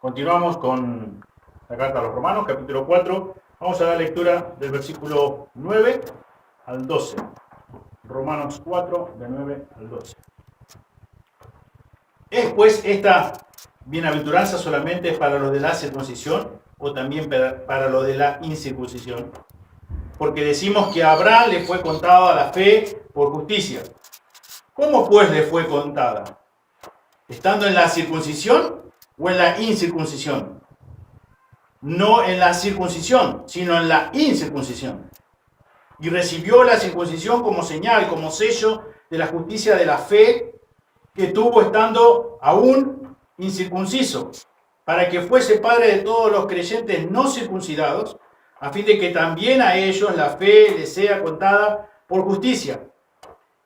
Continuamos con la carta a los Romanos, capítulo 4. Vamos a dar lectura del versículo 9 al 12. Romanos 4, de 9 al 12. ¿Es pues esta bienaventuranza solamente para los de la circuncisión o también para los de la incircuncisión? Porque decimos que a Abraham le fue contada la fe por justicia. ¿Cómo pues le fue contada? ¿Estando en la circuncisión o en la incircuncisión? No en la circuncisión, sino en la incircuncisión. Y recibió la circuncisión como señal, como sello de la justicia de la fe que tuvo estando aún incircunciso, para que fuese padre de todos los creyentes no circuncidados, a fin de que también a ellos la fe les sea contada por justicia.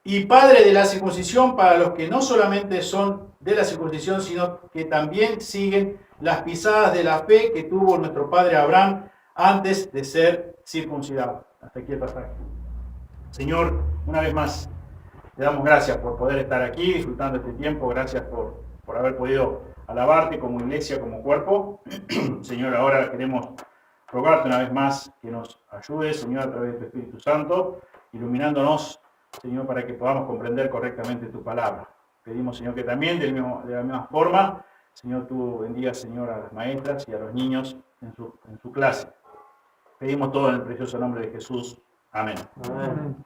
Y padre de la circuncisión para los que no solamente son de la circuncisión, sino que también siguen las pisadas de la fe que tuvo nuestro padre Abraham antes de ser circuncidado. Hasta aquí el pasaje. Señor, una vez más, te damos gracias por poder estar aquí disfrutando este tiempo. Gracias por haber podido alabarte como iglesia, como cuerpo. Señor, ahora queremos rogarte una vez más que nos ayudes, Señor, a través de tu Espíritu Santo, iluminándonos, Señor, para que podamos comprender correctamente tu palabra. Pedimos, Señor, que también de la misma forma, Señor, tú bendigas, Señor, a las maestras y a los niños en su clase. Pedimos todo en el precioso nombre de Jesús. Amén. Amén.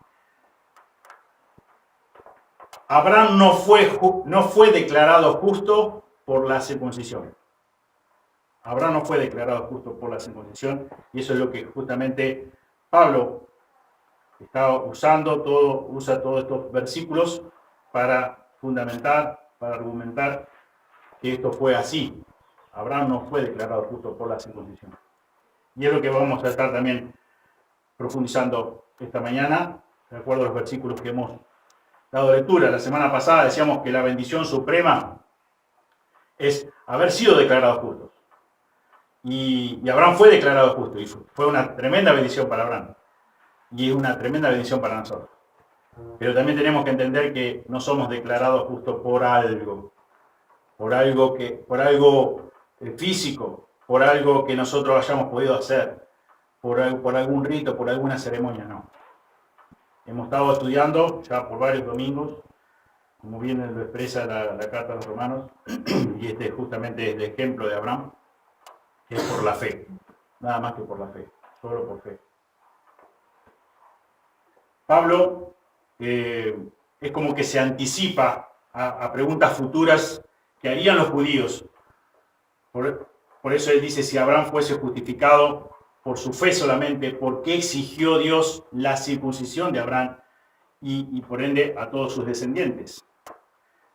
Abraham no fue declarado justo por la circuncisión. Abraham no fue declarado justo por la circuncisión, y eso es lo que justamente Pablo está usa todos estos versículos para fundamentar, para argumentar que esto fue así. Abraham no fue declarado justo por la circuncisión. Y es lo que vamos a estar también profundizando esta mañana, de acuerdo a los versículos que hemos dado lectura. La semana pasada decíamos que la bendición suprema es haber sido declarados justos. Y Abraham fue declarado justo, y fue una tremenda bendición para Abraham. Y es una tremenda bendición para nosotros. Pero también tenemos que entender que no somos declarados justos por algo físico, por algo que nosotros hayamos podido hacer, por algún rito, por alguna ceremonia, no. Hemos estado estudiando ya por varios domingos, como bien lo expresa la carta a los Romanos, y este justamente es el ejemplo de Abraham, que es por la fe, nada más que por la fe, solo por fe. Pablo es como que se anticipa a preguntas futuras que harían los judíos. Por eso él dice, si Abraham fuese justificado por su fe solamente, ¿por qué exigió Dios la circuncisión de Abraham y por ende a todos sus descendientes?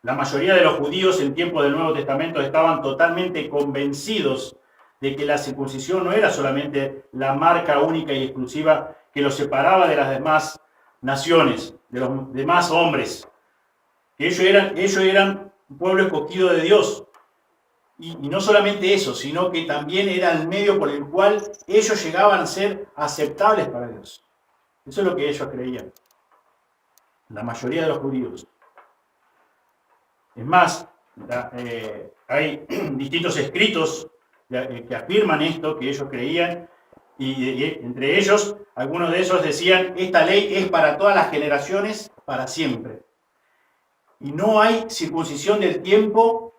La mayoría de los judíos en tiempo del Nuevo Testamento estaban totalmente convencidos de que la circuncisión no era solamente la marca única y exclusiva que los separaba de las demás naciones, de los demás hombres, que ellos eran un pueblo escogido de Dios. Y no solamente eso, sino que también era el medio por el cual ellos llegaban a ser aceptables para Dios. Eso es lo que ellos creían, la mayoría de los judíos. Es más, hay distintos escritos que afirman esto, que ellos creían, y entre ellos, algunos de esos decían, esta ley es para todas las generaciones, para siempre. Y no hay circuncisión del tiempo,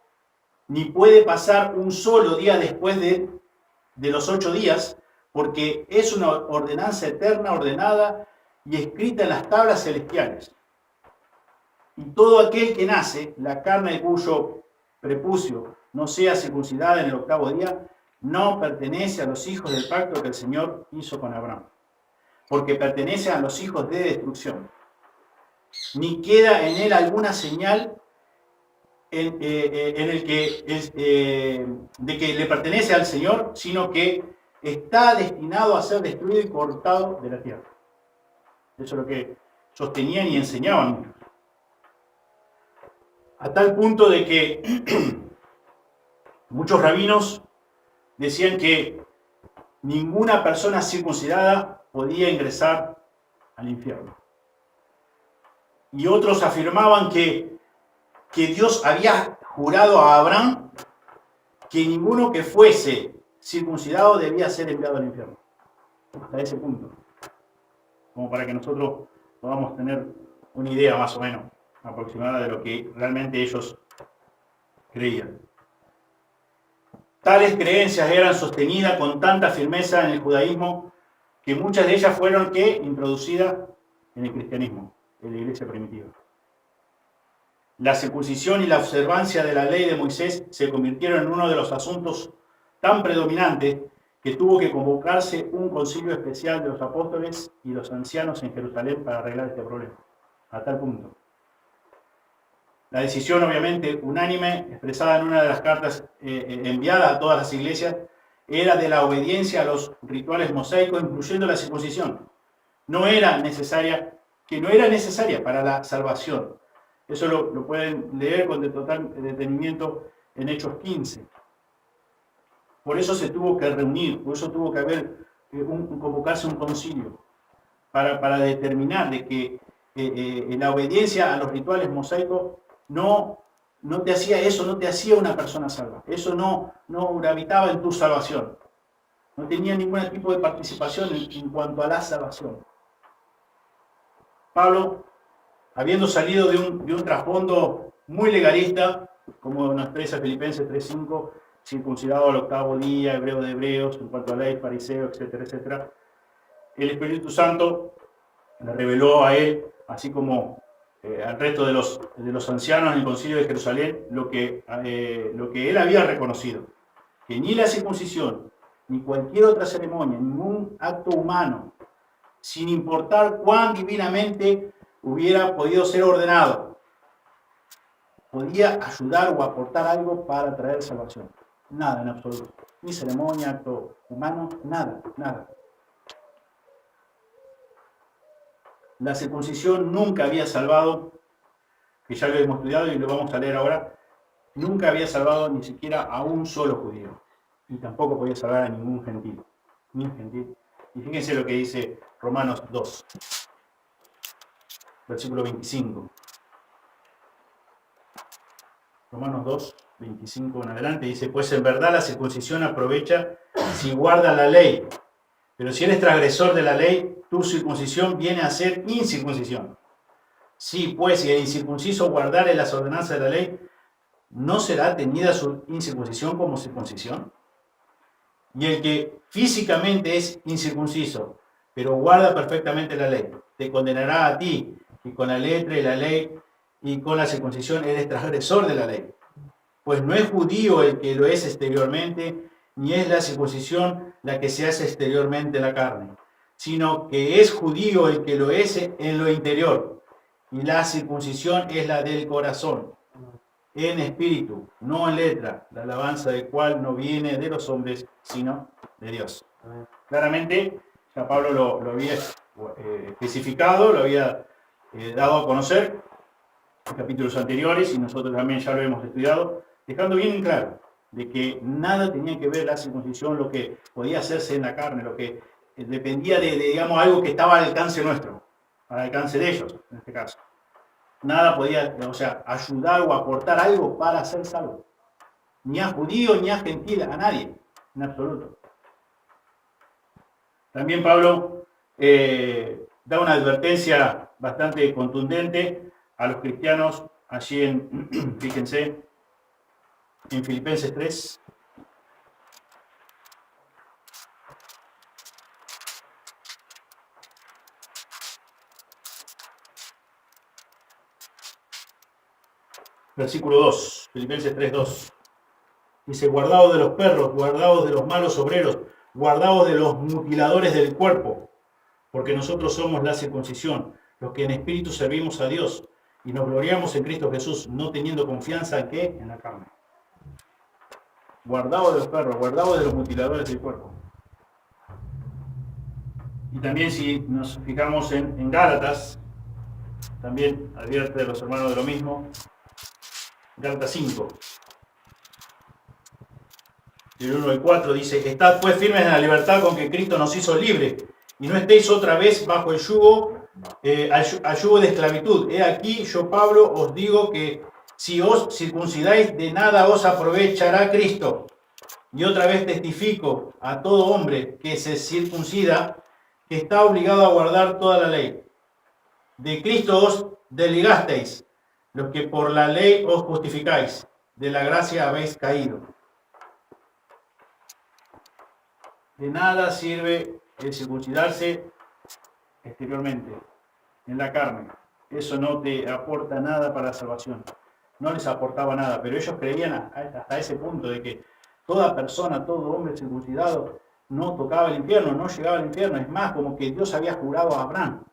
ni puede pasar un solo día después de los 8 días, porque es una ordenanza eterna, ordenada y escrita en las tablas celestiales. Y todo aquel que nace, la carne de cuyo prepucio no sea circuncidada en el 8º día, no pertenece a los hijos del pacto que el Señor hizo con Abraham, porque pertenece a los hijos de destrucción. Ni queda en él alguna señal de que le pertenece al Señor, sino que está destinado a ser destruido y cortado de la tierra. Eso es lo que sostenían y enseñaban muchos. A tal punto de que muchos rabinos decían que ninguna persona circuncidada podía ingresar al infierno. Y otros afirmaban que Dios había jurado a Abraham que ninguno que fuese circuncidado debía ser enviado al infierno. Hasta ese punto. Como para que nosotros podamos tener una idea más o menos aproximada de lo que realmente ellos creían. Tales creencias eran sostenidas con tanta firmeza en el judaísmo que muchas de ellas fueron introducidas en el cristianismo, en la iglesia primitiva. La circuncisión y la observancia de la ley de Moisés se convirtieron en uno de los asuntos tan predominantes que tuvo que convocarse un concilio especial de los apóstoles y los ancianos en Jerusalén para arreglar este problema, a tal punto. La decisión, obviamente, unánime, expresada en una de las cartas enviadas a todas las iglesias, era de la obediencia a los rituales mosaicos, incluyendo la circuncisión. Que no era necesaria para la salvación. Eso lo pueden leer con total detenimiento en Hechos 15. Por eso se tuvo que reunir, por eso tuvo que haber convocarse un concilio para determinar de que la obediencia a los rituales mosaicos no te hacía eso, no te hacía una persona salva. Eso no gravitaba en tu salvación. No tenía ningún tipo de participación en cuanto a la salvación. Pablo, habiendo salido de un trasfondo muy legalista, como nos expresa Filipenses 3:5, circuncidado al octavo día, hebreo de hebreos, en cuanto a ley, fariseo, etcétera, etcétera, el Espíritu Santo le reveló a él, así como al resto de los ancianos en el concilio de Jerusalén, lo que él había reconocido, que ni la circuncisión, ni cualquier otra ceremonia, ningún acto humano, sin importar cuán divinamente hubiera podido ser ordenado, podía ayudar o aportar algo para traer salvación. Nada en absoluto. Ni ceremonia, acto humano, nada. La circuncisión nunca había salvado, que ya lo hemos estudiado y lo vamos a leer ahora, nunca había salvado ni siquiera a un solo judío. Y tampoco podía salvar a ningún gentil. Ni gentil. Y fíjense lo que dice Romanos 2, versículo 25. Romanos 2, 25 en adelante, dice: pues en verdad la circuncisión aprovecha si guarda la ley. Pero si eres transgresor de la ley, tu circuncisión viene a ser incircuncisión. Sí, pues si el incircunciso guardare las ordenanzas de la ley, ¿no será tenida su incircuncisión como circuncisión? Y el que físicamente es incircunciso, pero guarda perfectamente la ley, te condenará a ti, y con la letra y la ley y con la circuncisión eres transgresor de la ley. Pues no es judío el que lo es exteriormente, ni es la circuncisión la que se hace exteriormente en la carne, sino que es judío el que lo es en lo interior, y la circuncisión es la del corazón, en espíritu, no en letra, la alabanza del cual no viene de los hombres, sino de Dios. Claramente, ya Pablo lo había especificado, lo había dado a conocer en capítulos anteriores, y nosotros también ya lo hemos estudiado, dejando bien en claro de que nada tenía que ver la circuncisión, lo que podía hacerse en la carne, lo que dependía de digamos, algo que estaba al alcance nuestro, al alcance de ellos, en este caso. Nada podía, ayudar o aportar algo para ser salvo. Ni a judío, ni a gentil, a nadie, en absoluto. También Pablo da una advertencia bastante contundente a los cristianos allí fíjense, en Filipenses 3. Versículo 2, Filipenses 3:2. Dice: guardaos de los perros, guardaos de los malos obreros, guardaos de los mutiladores del cuerpo, porque nosotros somos la circuncisión, los que en espíritu servimos a Dios y nos gloriamos en Cristo Jesús, no teniendo confianza en ¿qué? En la carne. Guardaos de los perros, guardaos de los mutiladores del cuerpo. Y también si nos fijamos en Gálatas, también advierte a los hermanos de lo mismo. Gálatas 5, del 1 al 4 dice: estad pues firmes en la libertad con que Cristo nos hizo libres, y no estéis otra vez bajo el yugo, al yugo de esclavitud. He aquí, yo Pablo os digo que si os circuncidáis, de nada os aprovechará Cristo. Y otra vez testifico a todo hombre que se circuncida, que está obligado a guardar toda la ley. De Cristo os desligasteis, los que por la ley os justificáis, de la gracia habéis caído. De nada sirve el circuncidarse exteriormente, en la carne. Eso no te aporta nada para la salvación. No les aportaba nada, pero ellos creían hasta ese punto de que toda persona, todo hombre circuncidado no tocaba el infierno, no llegaba al infierno. Es más, como que Dios había jurado a Abraham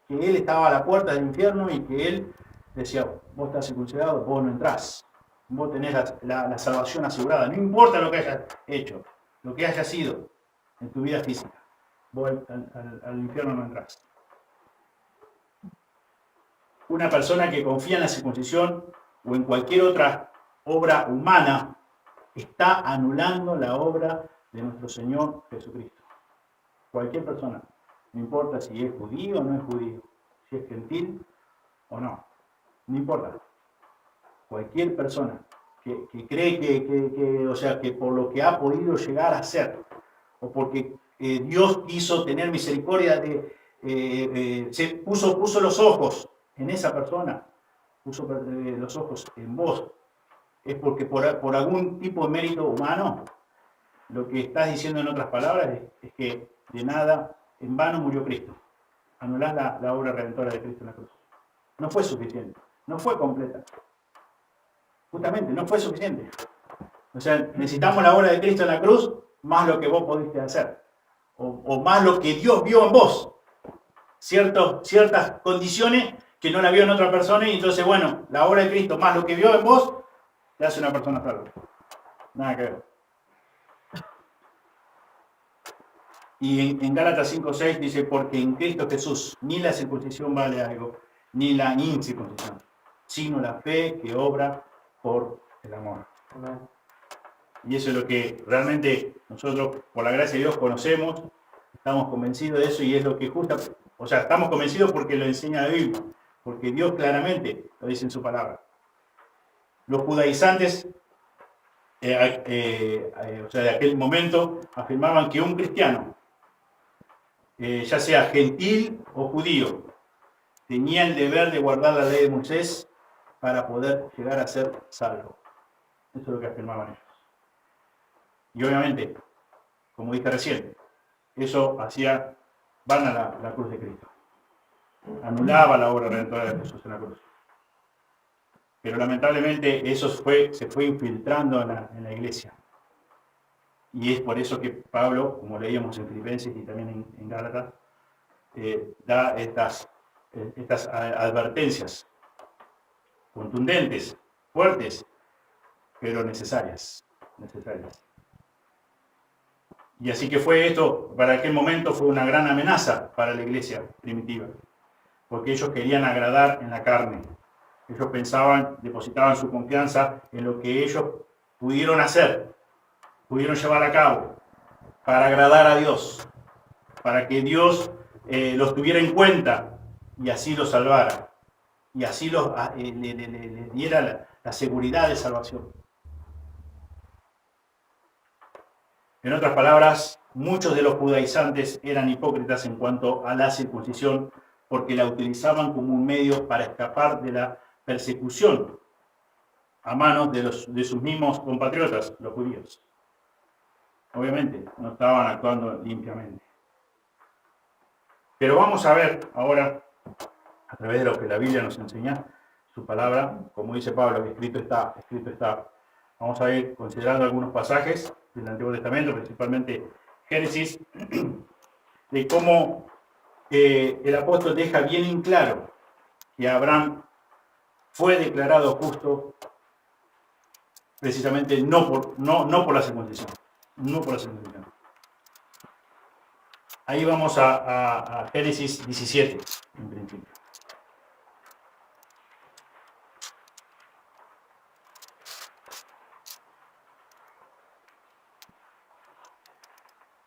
que él estaba a la puerta del infierno y que él decía, vos estás circuncidado, vos no entrás. Vos tenés la salvación asegurada. No importa lo que hayas hecho, lo que hayas sido en tu vida física. Vos al infierno no entrás. Una persona que confía en la circuncisión o en cualquier otra obra humana está anulando la obra de nuestro Señor Jesucristo. Cualquier persona, no importa si es judío o no es judío, si es gentil o no, no importa. Cualquier persona que cree que por lo que ha podido llegar a ser, o porque Dios quiso tener misericordia puso los ojos en esa persona, puso los ojos en vos, es porque por algún tipo de mérito humano, lo que estás diciendo en otras palabras es que de nada, en vano murió Cristo. Anulás la obra redentora de Cristo en la cruz. No fue suficiente, no fue completa. Justamente, no fue suficiente. O sea, necesitamos la obra de Cristo en la cruz, más lo que vos pudiste hacer. O más lo que Dios vio en vos. Ciertas condiciones que no la vio en otra persona, y entonces, bueno, la obra de Cristo más lo que vio en vos, te hace una persona salva. Nada que ver. Y en Gálatas 5:6 dice, porque en Cristo Jesús ni la circuncisión vale algo, ni la incircuncisión, sino la fe que obra por el amor. Amén. Y eso es lo que realmente nosotros, por la gracia de Dios, conocemos, estamos convencidos de eso, y es lo que estamos convencidos porque lo enseña la Biblia, porque Dios claramente lo dice en su palabra. Los judaizantes, de aquel momento, afirmaban que un cristiano, ya sea gentil o judío, tenía el deber de guardar la ley de Moisés para poder llegar a ser salvo. Eso es lo que afirmaban ellos. Y obviamente, como dije recién, eso hacía vana la cruz de Cristo. Anulaba la obra redentora de Jesús en la cruz. Pero lamentablemente eso se fue infiltrando en la iglesia. Y es por eso que Pablo, como leíamos en Filipenses y también en Gálatas, da estas advertencias contundentes, fuertes, pero necesarias. Y así que fue esto, para aquel momento fue una gran amenaza para la iglesia primitiva, porque ellos querían agradar en la carne. Ellos depositaban su confianza en lo que ellos pudieron hacer, pudieron llevar a cabo, para agradar a Dios, para que Dios los tuviera en cuenta y así los salvara, y así le diera la seguridad de salvación. En otras palabras, muchos de los judaizantes eran hipócritas en cuanto a la circuncisión, porque la utilizaban como un medio para escapar de la persecución a manos de sus mismos compatriotas, los judíos. Obviamente, no estaban actuando limpiamente. Pero vamos a ver ahora, a través de lo que la Biblia nos enseña, su palabra, como dice Pablo, que escrito está. Vamos a ir considerando algunos pasajes del Antiguo Testamento, principalmente Génesis, de cómo el apóstol deja bien en claro que Abraham fue declarado justo precisamente no por la circuncisión. Ahí vamos a Génesis 17, en principio.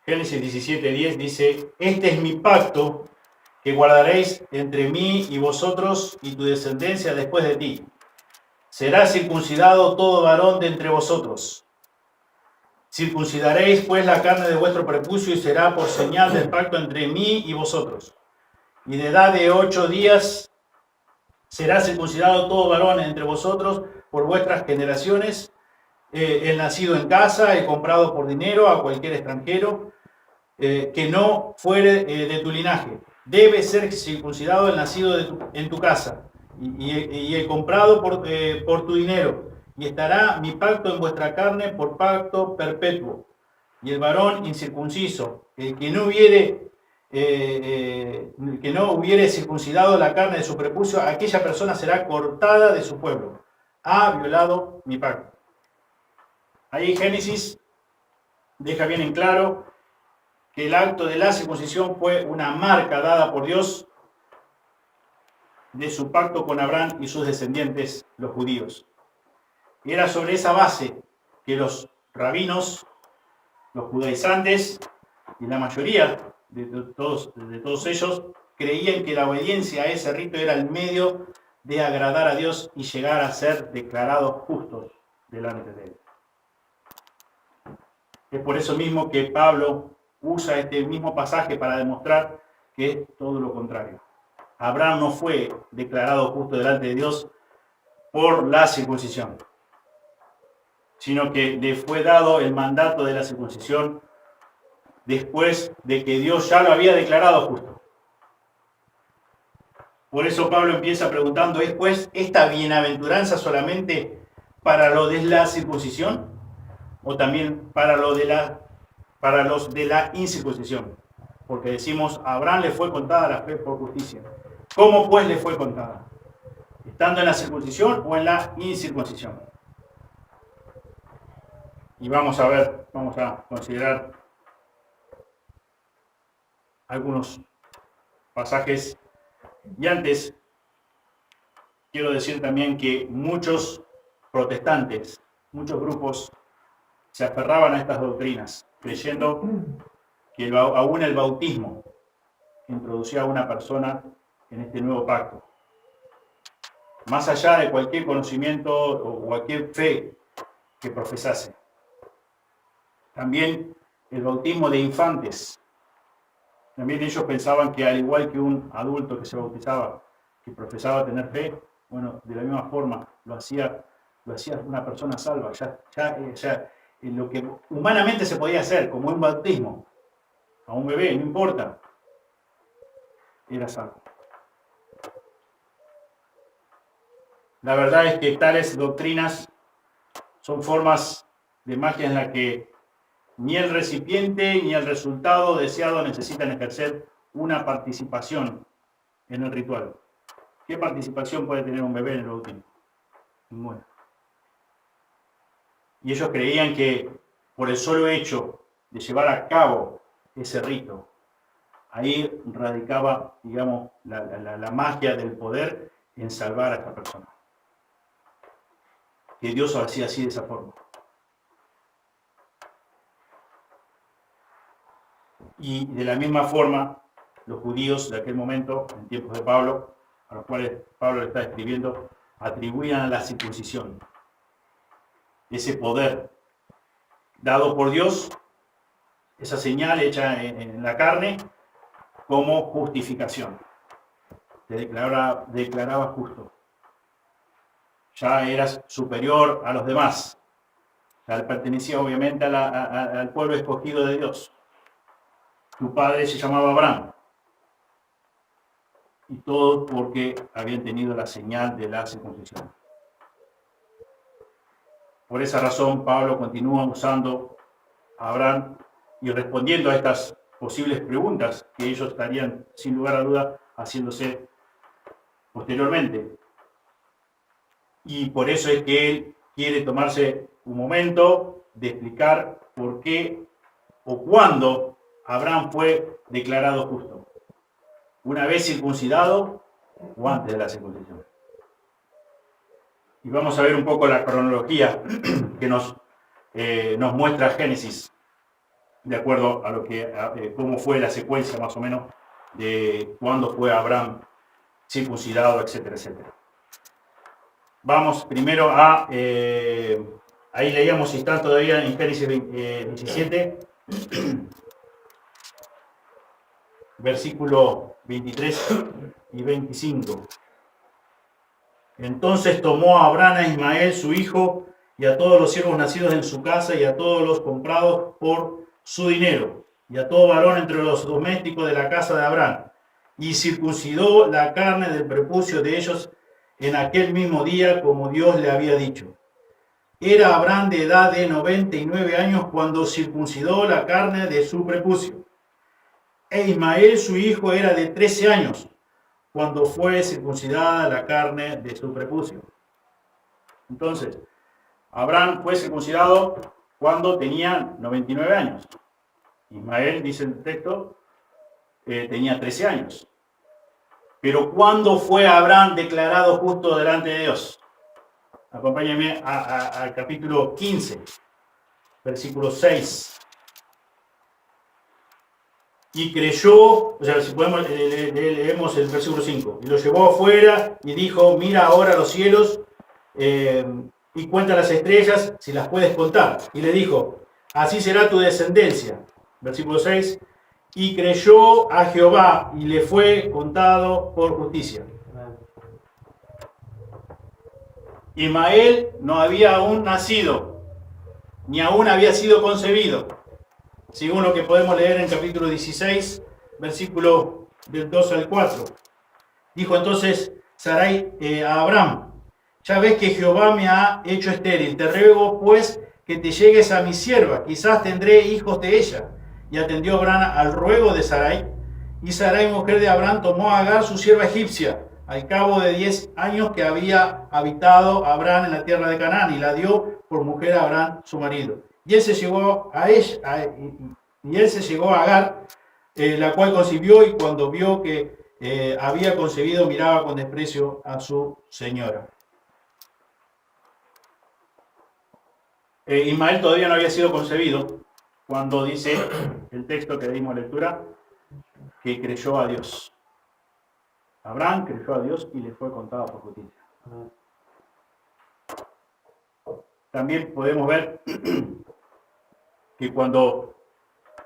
Génesis 17:10 dice, este es mi pacto que guardaréis entre mí y vosotros y tu descendencia después de ti. Será circuncidado todo varón de entre vosotros. Circuncidaréis pues la carne de vuestro prepucio y será por señal del pacto entre mí y vosotros. Y de edad de 8 días será circuncidado todo varón entre vosotros por vuestras generaciones, el nacido en casa, el comprado por dinero a cualquier extranjero, que no fuere de tu linaje. Debe ser circuncidado el nacido en tu casa y el comprado por tu dinero. Y estará mi pacto en vuestra carne por pacto perpetuo. Y el varón incircunciso, el que no hubiere circuncidado la carne de su prepucio, aquella persona será cortada de su pueblo. Ha violado mi pacto. Ahí Génesis deja bien en claro que el acto de la circuncisión fue una marca dada por Dios de su pacto con Abraham y sus descendientes, los judíos. Y era sobre esa base que los rabinos, los judaizantes y la mayoría de todos ellos creían que la obediencia a ese rito era el medio de agradar a Dios y llegar a ser declarados justos delante de Él. Es por eso mismo que Pablo usa este mismo pasaje para demostrar que es todo lo contrario. Abraham no fue declarado justo delante de Dios por la circuncisión, sino que le fue dado el mandato de la circuncisión después de que Dios ya lo había declarado justo. Por eso Pablo empieza preguntando, ¿es pues esta bienaventuranza solamente para lo de la circuncisión o también para los de la incircuncisión? Porque decimos, a Abraham le fue contada la fe por justicia. ¿Cómo pues le fue contada? ¿Estando en la circuncisión o en la incircuncisión? Y vamos a considerar algunos pasajes. Y antes, quiero decir también que muchos protestantes, muchos grupos, se aferraban a estas doctrinas, creyendo que aún el bautismo introducía a una persona en este nuevo pacto. Más allá de cualquier conocimiento o cualquier fe que profesase. También el bautismo de infantes. También ellos pensaban que al igual que un adulto que se bautizaba, que profesaba tener fe, bueno, de la misma forma lo hacía una persona salva. Ya lo que humanamente se podía hacer, como un bautismo, a un bebé, no importa, era salvo. La verdad es que tales doctrinas son formas de magia en la que ni el recipiente ni el resultado deseado necesitan ejercer una participación en el ritual. ¿Qué participación puede tener un bebé en el bautismo? Ninguna. Y ellos creían que por el solo hecho de llevar a cabo ese rito, ahí radicaba, digamos, la magia del poder en salvar a esta persona. Que Dios lo hacía así, de esa forma. Y de la misma forma, los judíos de aquel momento, en tiempos de Pablo, a los cuales Pablo le está escribiendo, atribuían a la circuncisión ese poder dado por Dios, esa señal hecha en la carne, como justificación. Te declaraba justo. Ya eras superior a los demás. Ya pertenecía obviamente al pueblo escogido de Dios. Tu padre se llamaba Abraham. Y todo porque habían tenido la señal de la circuncisión. Por esa razón, Pablo continúa usando a Abraham y respondiendo a estas posibles preguntas que ellos estarían, sin lugar a duda, haciéndose posteriormente. Y por eso es que él quiere tomarse un momento de explicar por qué o cuándo Abraham fue declarado justo. Una vez circuncidado o antes de la circuncisión. Y vamos a ver un poco la cronología que nos muestra Génesis, de acuerdo a cómo fue la secuencia más o menos de cuándo fue Abraham circuncidado, etcétera, etcétera. Vamos primero a Ahí leíamos, si están todavía en Génesis 17, versículo 23 y 25. Entonces tomó a Abraham a Ismael, su hijo, y a todos los siervos nacidos en su casa, y a todos los comprados por su dinero, y a todo varón entre los domésticos de la casa de Abraham, y circuncidó la carne del prepucio de ellos en aquel mismo día, como Dios le había dicho. Era Abraham de edad de 99 años cuando circuncidó la carne de su prepucio. E Ismael, su hijo, era de 13 años cuando fue circuncidada la carne de su prepucio. Entonces, Abraham fue circuncidado cuando tenía 99 años. Ismael, dice el texto, tenía 13 años. Pero ¿cuándo fue Abraham declarado justo delante de Dios? Acompáñenme al capítulo 15, versículo 6. Y creyó, o sea, si podemos, leemos el versículo 5. Y lo llevó afuera y dijo, mira ahora los cielos y cuenta las estrellas, si las puedes contar. Y le dijo, así será tu descendencia. Versículo 6. Y creyó a Jehová y le fue contado por justicia. Ismael no había aún nacido, ni aún había sido concebido, según lo que podemos leer en capítulo 16, versículo del 2 al 4. Dijo entonces Sarai a Abraham, ya ves que Jehová me ha hecho estéril, te ruego pues que te llegues a mi sierva, quizás tendré hijos de ella. Y atendió Abraham al ruego de Sarai, y Sarai, mujer de Abraham, tomó a Agar, su sierva egipcia, al cabo de 10 años que había habitado Abraham en la tierra de Canaán, y la dio por mujer a Abraham, su marido. Y él se llegó a ella, y él se llegó a Agar, la cual concibió, y cuando vio que había concebido, miraba con desprecio a su señora. Ismael todavía no había sido concebido cuando dice el texto que dimos lectura, que creyó a Dios. Abraham creyó a Dios y le fue contado por justicia. También podemos ver que cuando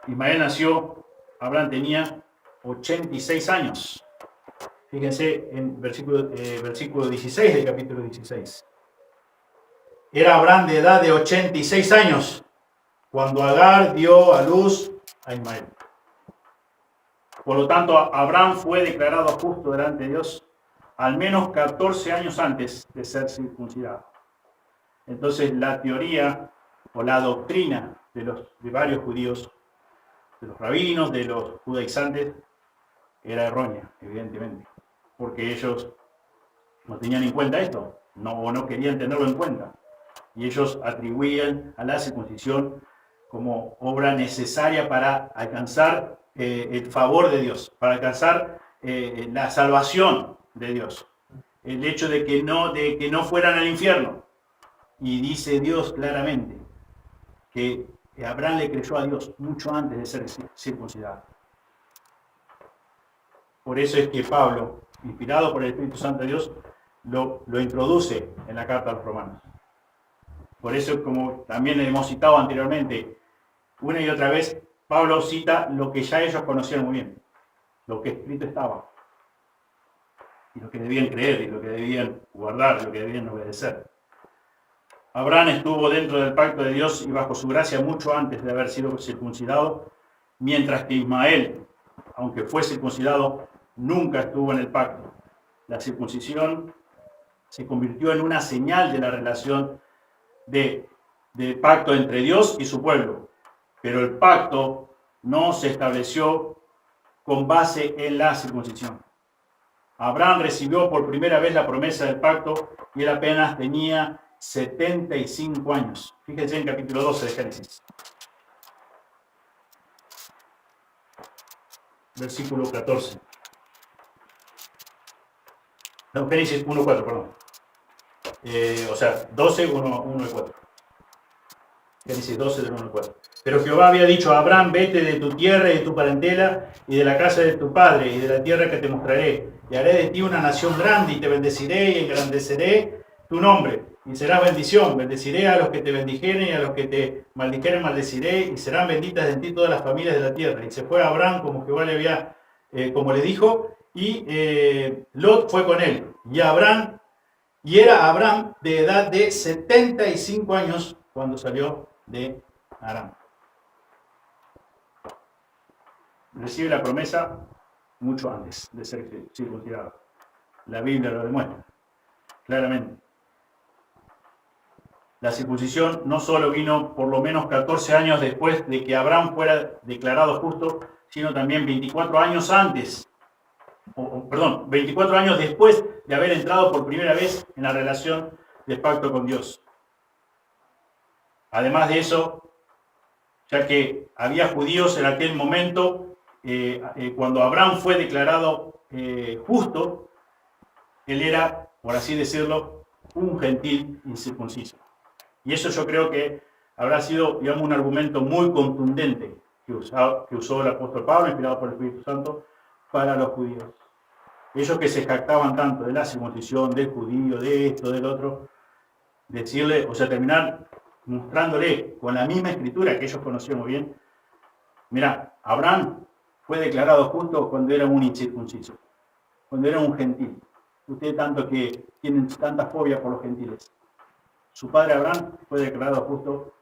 Ismael nació, Abraham tenía 86 años. Fíjense en versículo 16 del capítulo 16. Era Abraham de edad de 86 años cuando Agar dio a luz a Ismael. Por lo tanto, Abraham fue declarado justo delante de Dios al menos 14 años antes de ser circuncidado. Entonces, la teoría o la doctrina de varios judíos, de los rabinos, de los judaizantes, era errónea, evidentemente, porque ellos no tenían en cuenta esto, o no querían tenerlo en cuenta. Y ellos atribuían a la circuncisión como obra necesaria para alcanzar el favor de Dios, para alcanzar la salvación de Dios. El hecho de que no fueran al infierno. Y dice Dios claramente que Abraham le creyó a Dios mucho antes de ser circuncidado. Por eso es que Pablo, inspirado por el Espíritu Santo de Dios, lo introduce en la carta a los romanos. Por eso, como también hemos citado anteriormente, una y otra vez, Pablo cita lo que ya ellos conocían muy bien, lo que escrito estaba, y lo que debían creer, y lo que debían guardar, lo que debían obedecer. Abraham estuvo dentro del pacto de Dios y bajo su gracia mucho antes de haber sido circuncidado, mientras que Ismael, aunque fue circuncidado, nunca estuvo en el pacto. La circuncisión se convirtió en una señal de la relación de pacto entre Dios y su pueblo, pero el pacto no se estableció con base en la circuncisión. Abraham recibió por primera vez la promesa del pacto y él apenas tenía 75 años. Fíjense en capítulo 12 de Génesis. Versículo 14. No, Génesis 1.4, perdón. O sea, 12, 1 y 4. Génesis 12, del 1 al 4. Pero Jehová había dicho a Abraham, vete de tu tierra y de tu parentela y de la casa de tu padre y de la tierra que te mostraré. Y haré de ti una nación grande y te bendeciré y engrandeceré tu nombre y serás bendición. Bendeciré a los que te bendijeren y a los que te maldijeren maldeciré y serán benditas en ti todas las familias de la tierra. Y se fue a Abraham como Jehová le había, como le dijo, y Lot fue con él. Y era Abraham de edad de 75 años cuando salió de Aram. Recibe la promesa mucho antes de ser circuncidado. La Biblia lo demuestra claramente. La circuncisión no solo vino por lo menos 14 años después de que Abraham fuera declarado justo, sino también 24 años antes, 24 años después de haber entrado por primera vez en la relación de pacto con Dios. Además de eso, ya que había judíos en aquel momento, cuando Abraham fue declarado justo, él era, por así decirlo, un gentil incircunciso. Y eso yo creo que habrá sido, digamos, un argumento muy contundente que usó el apóstol Pablo, inspirado por el Espíritu Santo, para los judíos. Ellos que se jactaban tanto de la circuncisión, del judío, de esto, del otro, decirle, o sea, terminar mostrándole con la misma escritura que ellos conocían muy bien, mira, Abraham fue declarado justo cuando era un incircunciso, cuando era un gentil. Ustedes tanto que tienen tanta fobia por los gentiles. Su padre Abraham fue declarado justo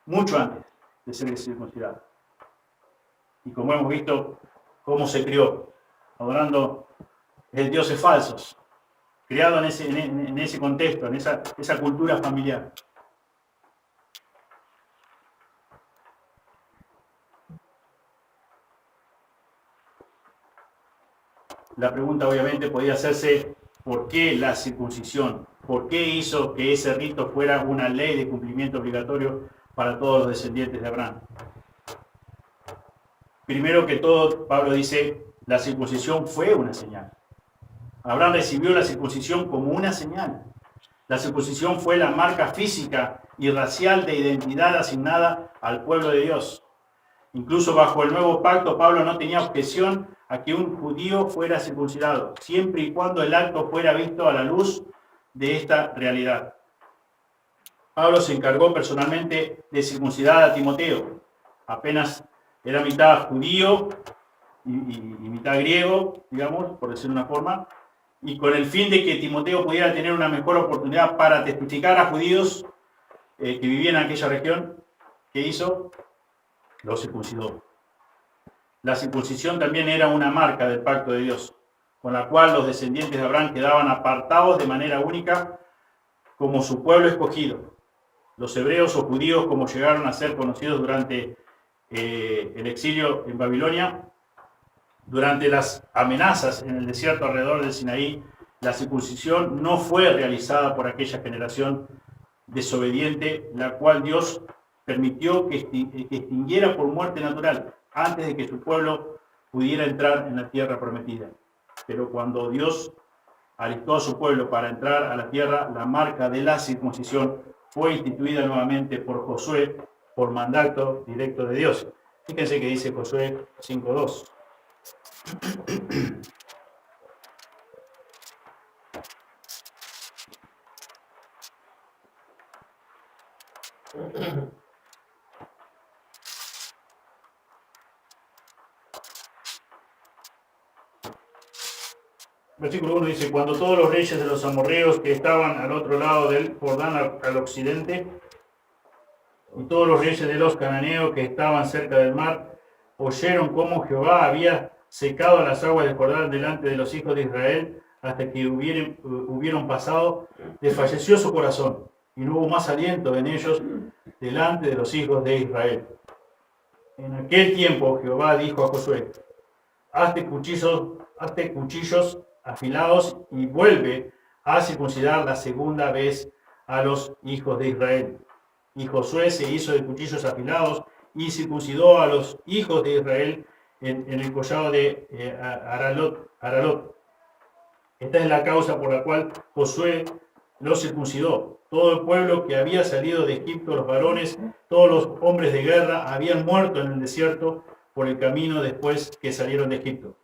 mucho antes de ser circuncidado. Y como hemos visto, cómo se crió, adorando dioses falsos, criado en ese contexto, en esa cultura familiar. La pregunta obviamente podía hacerse, ¿por qué la circuncisión? ¿Por qué hizo que ese rito fuera una ley de cumplimiento obligatorio para todos los descendientes de Abraham? Primero que todo, Pablo dice, la circuncisión fue una señal. Abraham recibió la circuncisión como una señal. La circuncisión fue la marca física y racial de identidad asignada al pueblo de Dios. Incluso bajo el nuevo pacto, Pablo no tenía objeción a que un judío fuera circuncidado, siempre y cuando el acto fuera visto a la luz de esta realidad. Pablo se encargó personalmente de circuncidar a Timoteo. Apenas era mitad judío y mitad griego, digamos, por decirlo de una forma, y con el fin de que Timoteo pudiera tener una mejor oportunidad para testificar a judíos que vivían en aquella región. ¿Qué hizo? Lo circuncidó. La circuncisión también era una marca del pacto de Dios, con la cual los descendientes de Abraham quedaban apartados de manera única como su pueblo escogido. Los hebreos o judíos, como llegaron a ser conocidos durante el exilio en Babilonia, durante las amenazas en el desierto alrededor del Sinaí, la circuncisión no fue realizada por aquella generación desobediente, la cual Dios permitió que extinguiera por muerte natural antes de que su pueblo pudiera entrar en la tierra prometida. Pero cuando Dios alistó a su pueblo para entrar a la tierra, la marca de la circuncisión fue instituida nuevamente por Josué por mandato directo de Dios. Fíjense que dice Josué 5:2. Versículo 1 dice, cuando todos los reyes de los amorreos que estaban al otro lado del Jordán al occidente, y todos los reyes de los cananeos que estaban cerca del mar, oyeron cómo Jehová había secado las aguas del Jordán delante de los hijos de Israel, hasta que hubieron pasado, desfalleció su corazón, y no hubo más aliento en ellos delante de los hijos de Israel. En aquel tiempo Jehová dijo a Josué, hazte cuchillos afilados y vuelve a circuncidar la segunda vez a los hijos de Israel. Y Josué se hizo de cuchillos afilados y circuncidó a los hijos de Israel en el collado de Aralot. Esta es la causa por la cual Josué los circuncidó. Todo el pueblo que había salido de Egipto, los varones, todos los hombres de guerra, habían muerto en el desierto por el camino después que salieron de Egipto.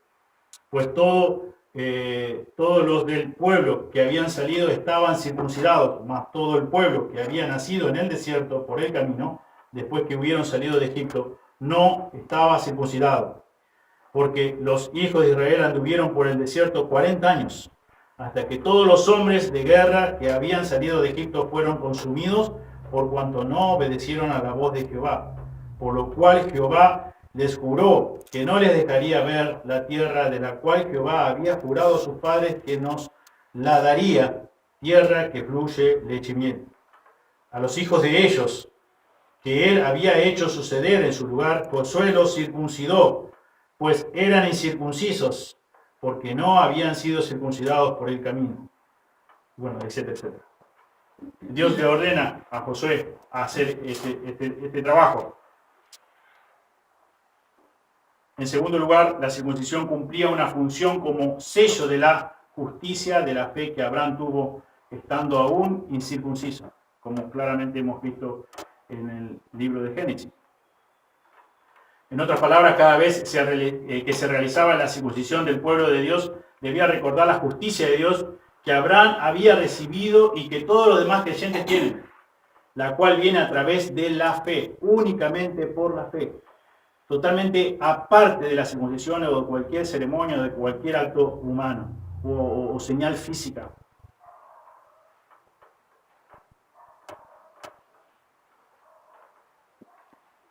Pues todo todos los del pueblo que habían salido estaban circuncidados, más todo el pueblo que había nacido en el desierto por el camino, después que hubieron salido de Egipto, no estaba circuncidado, porque los hijos de Israel anduvieron por el desierto 40 años, hasta que todos los hombres de guerra que habían salido de Egipto fueron consumidos, por cuanto no obedecieron a la voz de Jehová, por lo cual Jehová les juró que no les dejaría ver la tierra de la cual Jehová había jurado a sus padres que nos la daría, tierra que fluye leche y miel. A los hijos de ellos, que él había hecho suceder en su lugar, Josué los circuncidó, pues eran incircuncisos, porque no habían sido circuncidados por el camino. Bueno, etcétera, etcétera. Dios le ordena a Josué a hacer este trabajo. En segundo lugar, la circuncisión cumplía una función como sello de la justicia de la fe que Abraham tuvo estando aún incircunciso, como claramente hemos visto en el libro de Génesis. En otras palabras, cada vez que se realizaba la circuncisión del pueblo de Dios, debía recordar la justicia de Dios que Abraham había recibido y que todos los demás creyentes tienen, la cual viene a través de la fe, únicamente por la fe, totalmente aparte de la circuncisión o de cualquier ceremonia o de cualquier acto humano o señal física.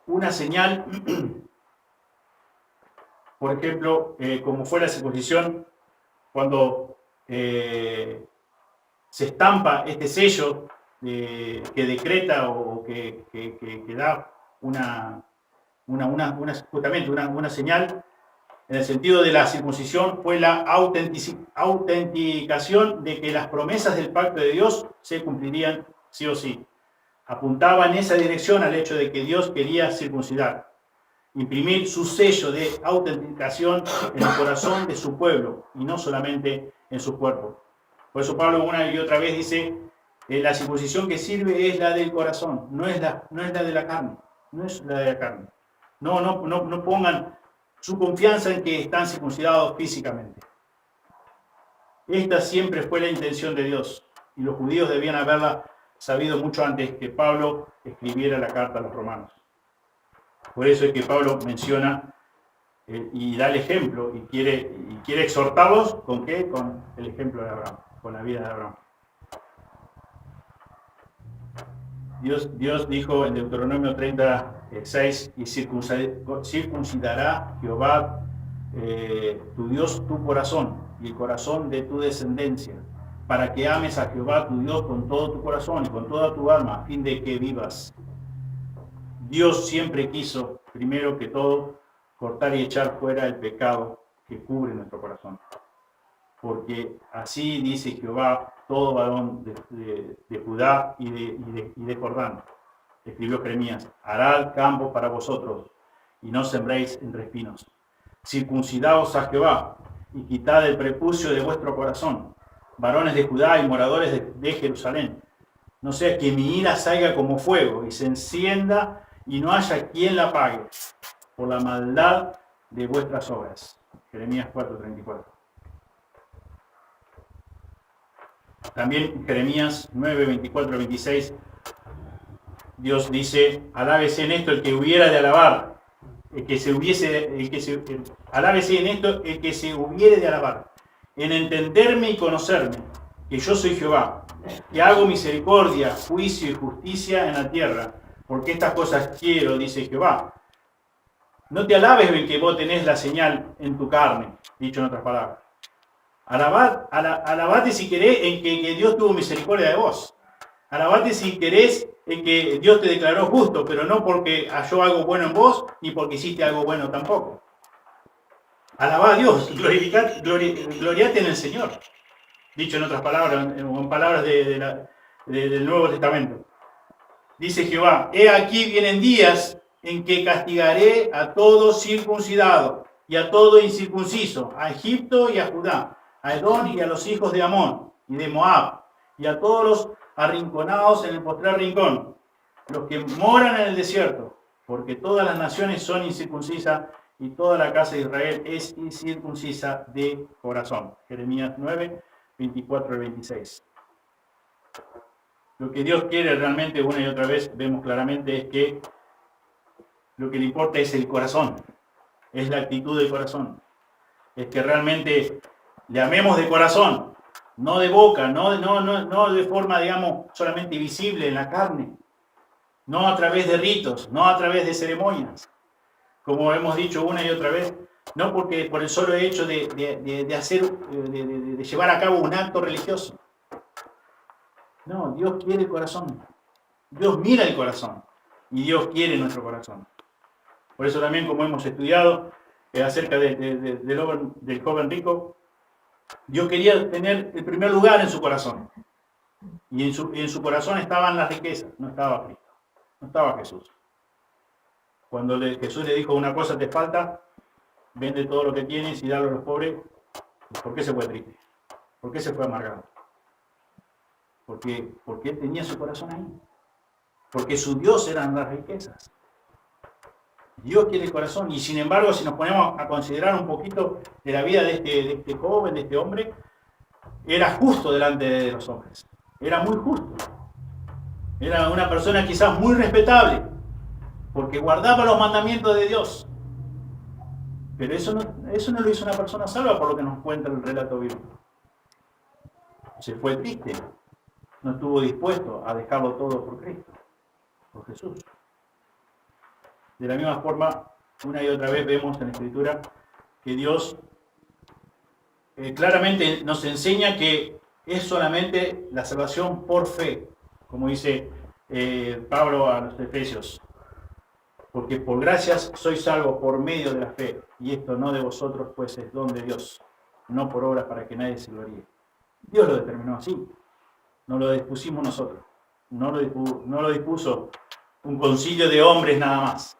Una señal, por ejemplo, como fue la circuncisión, cuando se estampa este sello que decreta o que da justamente una señal, en el sentido de la circuncisión, fue la autenticación de que las promesas del pacto de Dios se cumplirían sí o sí. Apuntaba en esa dirección al hecho de que Dios quería circuncidar, imprimir su sello de autenticación en el corazón de su pueblo y no solamente en su cuerpo. Por eso Pablo una y otra vez dice, la circuncisión que sirve es la del corazón, no es la de la carne, no es la de la carne. No pongan su confianza en que están circuncidados físicamente. Esta siempre fue la intención de Dios y los judíos debían haberla sabido mucho antes que Pablo escribiera la carta a los romanos. Por eso es que Pablo menciona y da el ejemplo y quiere exhortarlos ¿con qué? Con el ejemplo de Abraham, con la vida de Abraham. Dios dijo en Deuteronomio 36, y circuncidará Jehová tu Dios tu corazón y el corazón de tu descendencia, para que ames a Jehová tu Dios con todo tu corazón y con toda tu alma, a fin de que vivas. Dios siempre quiso, primero que todo, cortar y echar fuera el pecado que cubre nuestro corazón. Porque así dice Jehová, todo varón de Judá y de Jordán. Escribió Jeremías, hará campo para vosotros y no sembréis entre espinos. Circuncidaos a Jehová y quitad el prepucio de vuestro corazón, varones de Judá y moradores de Jerusalén. No sea que mi ira salga como fuego y se encienda y no haya quien la apague por la maldad de vuestras obras. Jeremías 4:34. También Jeremías 9:24-26, Dios dice, alábese en esto el que hubiera de alabar, alábese en esto el que se hubiere de alabar, en entenderme y conocerme, que yo soy Jehová, que hago misericordia, juicio y justicia en la tierra, porque estas cosas quiero, dice Jehová. No te alabes en que vos tenés la señal en tu carne, dicho en otras palabras. Alabate si querés en que Dios tuvo misericordia de vos. Alabate si querés en que Dios te declaró justo, pero no porque halló algo bueno en vos, ni porque hiciste algo bueno tampoco. Alabá a Dios, gloriate en el Señor. Dicho en otras palabras, en palabras del Nuevo Testamento. Dice Jehová, he aquí vienen días en que castigaré a todo circuncidado y a todo incircunciso, a Egipto y a Judá, a Edom y a los hijos de Amón y de Moab, y a todos los arrinconados en el postrer rincón, los que moran en el desierto, porque todas las naciones son incircuncisas y toda la casa de Israel es incircuncisa de corazón. Jeremías 9, 24 y 26. Lo que Dios quiere realmente, una y otra vez, vemos claramente, es que lo que le importa es el corazón, es la actitud del corazón. Es que realmente le amemos de corazón, no de boca, no de forma, digamos, solamente visible en la carne, no a través de ritos, no a través de ceremonias. Como hemos dicho una y otra vez, no porque por el solo hecho de llevar a cabo un acto religioso. No, Dios quiere el corazón. Dios mira el corazón y Dios quiere nuestro corazón. Por eso también, como hemos estudiado acerca del joven rico, Dios quería tener el primer lugar en su corazón. Y en su corazón estaban las riquezas, no estaba Cristo, no estaba Jesús. Cuando Jesús le dijo: una cosa te falta, vende todo lo que tienes y dalo a los pobres, ¿por qué se fue triste? ¿Por qué se fue amargado? Porque él tenía su corazón ahí. Porque su Dios eran las riquezas. Dios quiere el corazón. Y sin embargo, si nos ponemos a considerar un poquito de la vida de este joven, de este hombre, era justo delante de los hombres. Era muy justo. Era una persona quizás muy respetable, porque guardaba los mandamientos de Dios. Pero eso no lo hizo una persona salva, por lo que nos cuenta el relato bíblico. Se fue triste. No estuvo dispuesto a dejarlo todo por Cristo, por Jesús. De la misma forma, una y otra vez vemos en la Escritura que Dios claramente nos enseña que es solamente la salvación por fe, como dice Pablo a los Efesios. Porque por gracias sois salvos por medio de la fe, y esto no de vosotros, pues es don de Dios, no por obras para que nadie se gloríe. Dios lo determinó así. No lo dispusimos nosotros, no lo dispuso un concilio de hombres nada más,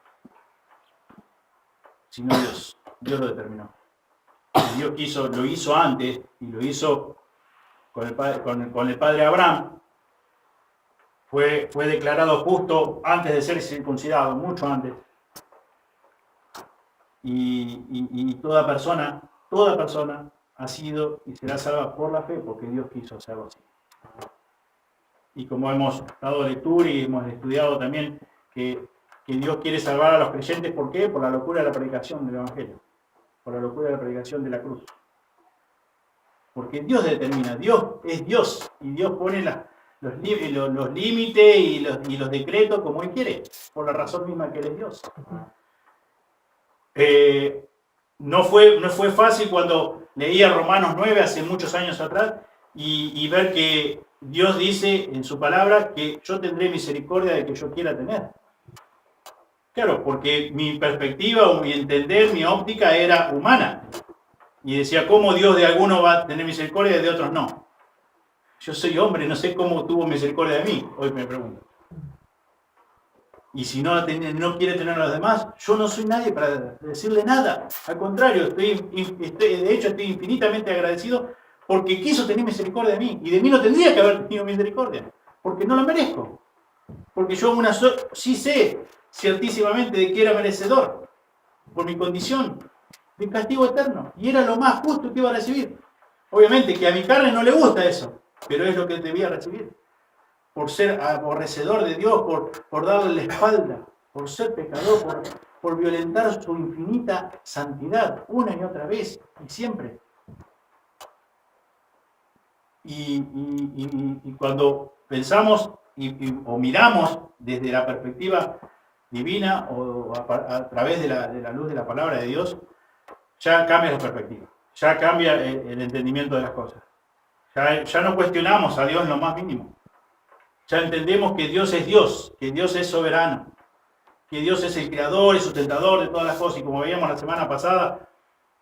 sino Dios lo determinó. Y Dios lo hizo antes, y lo hizo con el padre Abraham. Fue declarado justo antes de ser circuncidado, mucho antes. Y toda persona ha sido y será salva por la fe, porque Dios quiso hacerlo así. Y como hemos dado lectura y hemos estudiado también que Dios quiere salvar a los creyentes, ¿por qué? Por la locura de la predicación del Evangelio, por la locura de la predicación de la cruz. Porque Dios determina, Dios es Dios, y Dios pone los límites y los decretos como Él quiere, por la razón misma que Él es Dios. No fue fácil cuando leía Romanos 9 hace muchos años atrás y ver que Dios dice en su palabra que yo tendré misericordia de que yo quiera tener. Claro, porque mi perspectiva o mi entender, mi óptica era humana. Y decía, ¿cómo Dios de algunos va a tener misericordia y de otros no? Yo soy hombre, no sé cómo tuvo misericordia de mí, hoy me pregunto. Y si no quiere tener a los demás, yo no soy nadie para decirle nada. Al contrario, de hecho estoy infinitamente agradecido porque quiso tener misericordia de mí. Y de mí no tendría que haber tenido misericordia, porque no la merezco. Porque yo sí sé ciertísimamente de que era merecedor, por mi condición, de castigo eterno. Y era lo más justo que iba a recibir. Obviamente que a mi carne no le gusta eso, pero es lo que debía recibir. Por ser aborrecedor de Dios, por darle la espalda, por ser pecador, por violentar su infinita santidad una y otra vez y siempre. Y cuando pensamos o miramos desde la perspectiva divina o a través de la luz de la palabra de Dios, ya cambia la perspectiva, ya cambia el entendimiento de las cosas. Ya no cuestionamos a Dios en lo más mínimo. Ya entendemos que Dios es soberano, que Dios es el creador y sustentador de todas las cosas. Y como veíamos la semana pasada,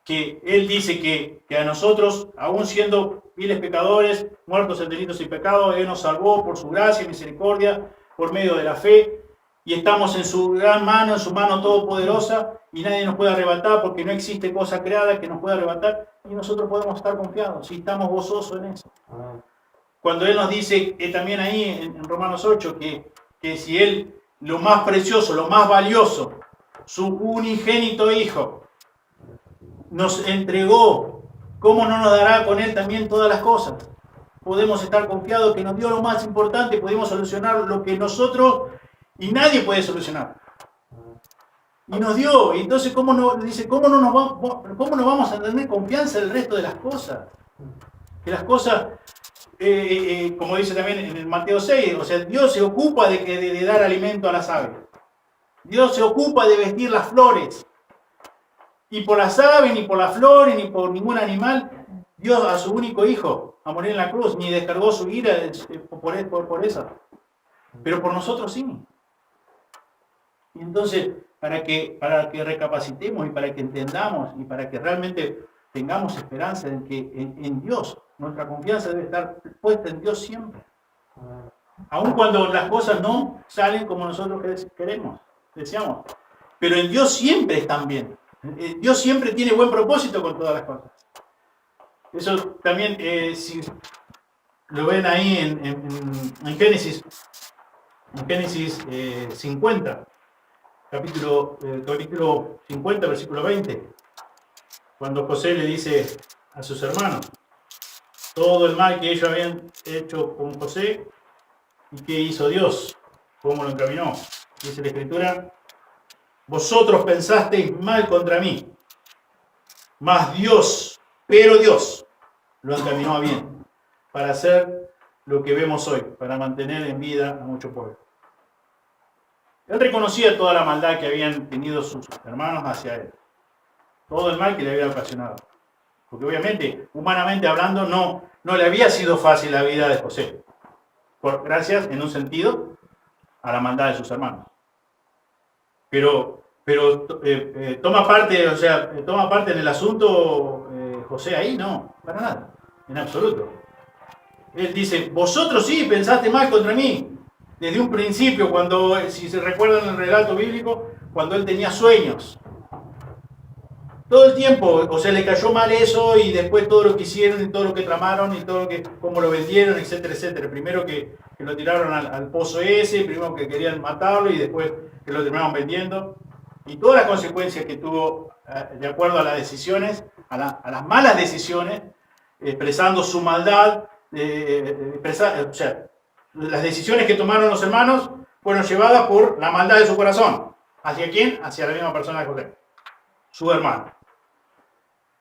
que Él dice que a nosotros, aún siendo viles pecadores, muertos en delitos y pecados, Él nos salvó por su gracia y misericordia, por medio de la fe, y estamos en su gran mano, en su mano todopoderosa, y nadie nos puede arrebatar, porque no existe cosa creada que nos pueda arrebatar, y nosotros podemos estar confiados, y estamos gozosos en eso. Cuando Él nos dice también ahí en Romanos 8, que si Él, lo más precioso, lo más valioso, su unigénito Hijo, nos entregó, ¿cómo no nos dará con Él también todas las cosas? Podemos estar confiados que nos dio lo más importante, pudimos solucionar lo que nosotros y nadie puede solucionar. Y nos dio, y entonces ¿cómo no, dice, cómo no vamos a tener confianza en el resto de las cosas? Que las cosas, como dice también en el Mateo 6, o sea, Dios se ocupa de dar alimento a las aves. Dios se ocupa de vestir las flores. Y por las aves, ni por las flores, ni por ningún animal, Dios a su único hijo a morir en la cruz, ni descargó su ira por eso. Pero por nosotros sí. Y entonces, para que recapacitemos y para que entendamos y para que realmente tengamos esperanza en que en Dios, nuestra confianza debe estar puesta en Dios siempre. Aun cuando las cosas no salen como nosotros queremos, deseamos. Pero en Dios siempre están bien. Dios siempre tiene buen propósito con todas las cosas. Eso también, si lo ven ahí en Génesis 50, capítulo 50, versículo 20, cuando José le dice a sus hermanos todo el mal que ellos habían hecho con José y qué hizo Dios, cómo lo encaminó. Dice la Escritura: vosotros pensasteis mal contra mí, mas pero Dios lo encaminó a bien, para hacer lo que vemos hoy, para mantener en vida a mucho pueblo. Él reconocía toda la maldad que habían tenido sus hermanos hacia él, todo el mal que le había ocasionado. Porque obviamente, humanamente hablando, no le había sido fácil la vida de José, gracias, en un sentido, a la maldad de sus hermanos. Pero toma parte en el asunto José ahí, no, para nada, en absoluto. Él dice, vosotros sí pensaste mal contra mí, desde un principio, cuando, si se recuerdan el relato bíblico, cuando él tenía sueños. Todo el tiempo, o sea, le cayó mal eso y después todo lo que hicieron y todo lo que tramaron y todo lo que, cómo lo vendieron, etcétera, etcétera. Primero que lo tiraron al pozo ese, primero que querían matarlo y después que lo terminaron vendiendo. Y todas las consecuencias que tuvo de acuerdo a las decisiones, a las malas decisiones, expresando su maldad, o sea, las decisiones que tomaron los hermanos fueron llevadas por la maldad de su corazón. ¿Hacia quién? Hacia la misma persona de José, su hermano.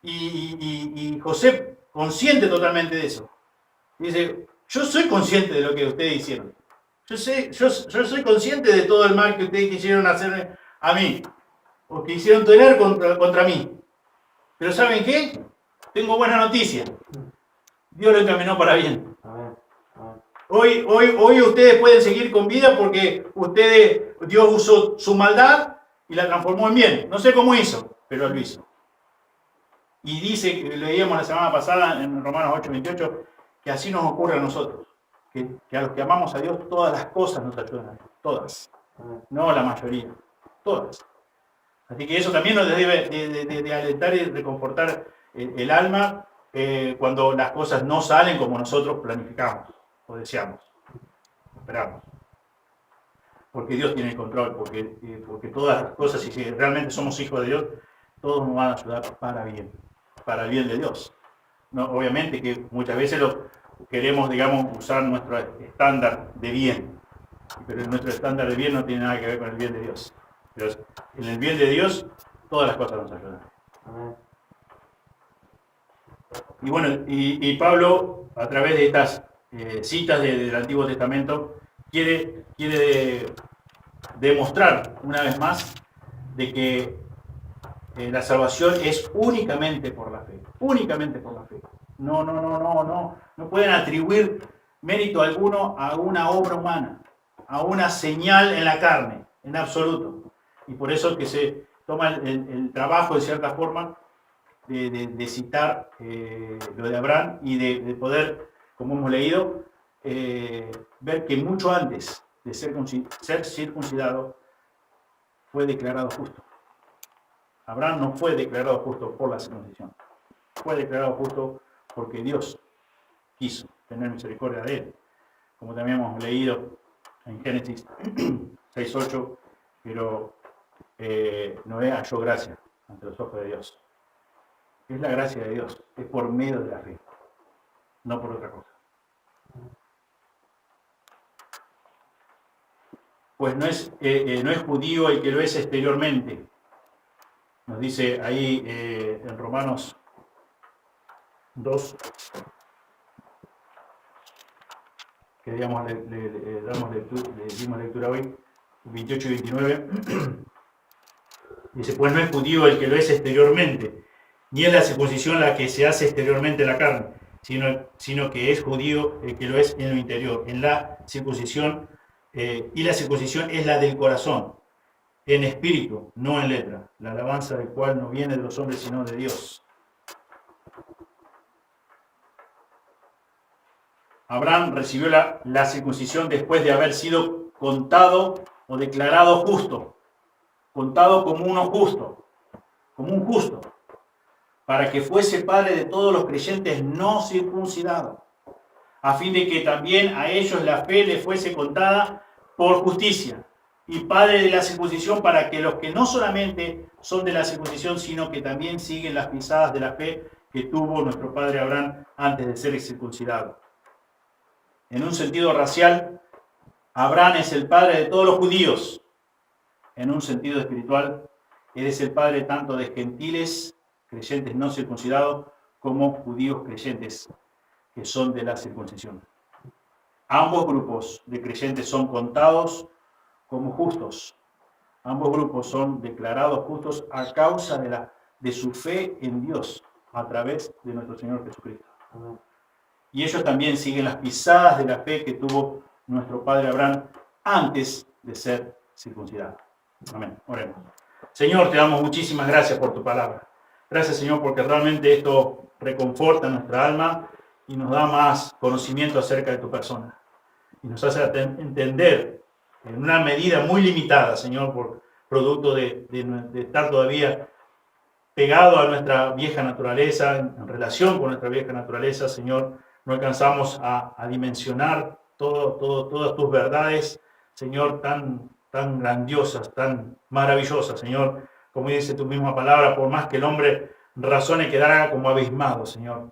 Y José, consciente totalmente de eso, dice, yo soy consciente de lo que ustedes hicieron. Yo soy consciente de todo el mal que ustedes quisieron hacerme a mí, o que hicieron tener contra mí. Pero ¿saben qué? Tengo buena noticia. Dios lo encaminó para bien. Hoy ustedes pueden seguir con vida porque Dios usó su maldad y la transformó en bien. No sé cómo hizo, pero lo hizo. Y dice, leíamos la semana pasada en Romanos 8:28, que así nos ocurre a nosotros. Que a los que amamos a Dios, todas las cosas nos ayudan a Dios. Todas. No la mayoría. Todas. Así que eso también nos debe de alentar y reconfortar el alma cuando las cosas no salen como nosotros planificamos o deseamos, esperamos. Porque Dios tiene el control, porque todas las cosas, si realmente somos hijos de Dios, todos nos van a ayudar para el bien de Dios. No, obviamente que muchas veces queremos, digamos, usar nuestro estándar de bien, pero nuestro estándar de bien no tiene nada que ver con el bien de Dios. Pero en el bien de Dios, todas las cosas nos ayudan. Y bueno, y Pablo, a través de estas citas del Antiguo Testamento, quiere demostrar una vez más de que la salvación es únicamente por la fe. Únicamente por la fe. No pueden atribuir mérito alguno a una obra humana, a una señal en la carne, en absoluto. Y por eso que se toma el trabajo, de cierta forma, de citar lo de Abraham y de poder, como hemos leído, ver que mucho antes de ser circuncidado fue declarado justo. Abraham no fue declarado justo por la circuncisión, fue declarado justo porque Dios quiso tener misericordia de él. Como también hemos leído en Génesis 6:8, pero Noé halló gracia ante los ojos de Dios. Es la gracia de Dios, es por medio de la fe, no por otra cosa. Pues no es judío el que lo es exteriormente. Nos dice ahí en Romanos 2, que le dimos lectura hoy, 28 y 29. Dice, pues no es judío el que lo es exteriormente, ni es la circuncisión la que se hace exteriormente en la carne, sino que es judío el que lo es en lo interior, en la circuncisión, y la circuncisión es la del corazón, en espíritu, no en letra, la alabanza del cual no viene de los hombres, sino de Dios. Abraham recibió la circuncisión después de haber sido contado o declarado justo, contado como uno justo, como un justo, para que fuese padre de todos los creyentes no circuncidados, a fin de que también a ellos la fe les fuese contada por justicia, y padre de la circuncisión para que los que no solamente son de la circuncisión, sino que también siguen las pisadas de la fe que tuvo nuestro padre Abraham antes de ser circuncidado. En un sentido racial, Abraham es el padre de todos los judíos. En un sentido espiritual, él es el padre tanto de gentiles, creyentes no circuncidados, como judíos creyentes que son de la circuncisión. Ambos grupos de creyentes son contados como justos. Ambos grupos son declarados justos a causa de su fe en Dios a través de nuestro Señor Jesucristo. Y ellos también siguen las pisadas de la fe que tuvo nuestro padre Abraham antes de ser circuncidado. Amén. Oremos. Señor, te damos muchísimas gracias por tu palabra. Gracias, Señor, porque realmente esto reconforta nuestra alma y nos da más conocimiento acerca de tu persona. Y nos hace entender en una medida muy limitada, Señor, por producto de estar todavía pegado a nuestra vieja naturaleza, en relación con nuestra vieja naturaleza, Señor, no alcanzamos a dimensionar todas tus verdades, Señor, tan grandiosas, tan maravillosas, Señor, como dice tu misma palabra, por más que el hombre razone, quedará como abismado, Señor.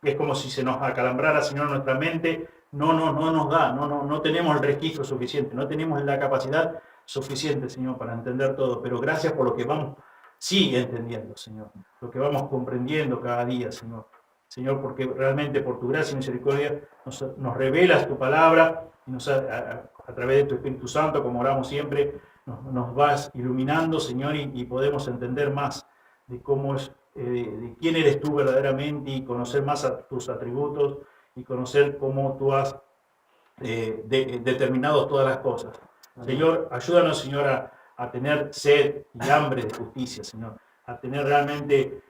Es como si se nos acalambrara, Señor, nuestra mente, no nos da, no tenemos el registro suficiente, no tenemos la capacidad suficiente, Señor, para entender todo, pero gracias por lo que vamos, sí, entendiendo, Señor, lo que vamos comprendiendo cada día, Señor. Señor, porque realmente por tu gracia y misericordia nos revelas tu palabra y a través de tu Espíritu Santo, como oramos siempre, nos vas iluminando, Señor, y podemos entender más de cómo es, de quién eres tú verdaderamente y conocer más a tus atributos y conocer cómo tú has determinado todas las cosas. Amén. Señor, ayúdanos, Señor, a tener sed y hambre de justicia, Señor, a tener realmente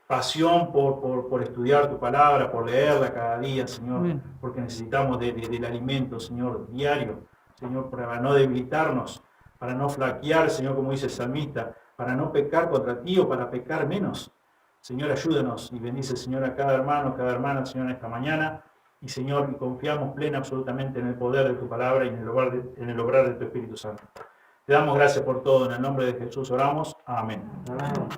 pasión por estudiar tu palabra, por leerla cada día, Señor, Amén. Porque necesitamos del alimento, Señor, diario, Señor, para no debilitarnos, para no flaquear, Señor, como dice el salmista, para no pecar contra ti o para pecar menos. Señor, ayúdanos y bendice, Señor, a cada hermano, cada hermana, Señor, esta mañana. Y, Señor, y confiamos plena absolutamente en el poder de tu palabra y en el obrar de tu Espíritu Santo. Te damos gracias por todo. En el nombre de Jesús oramos. Amén. Amén.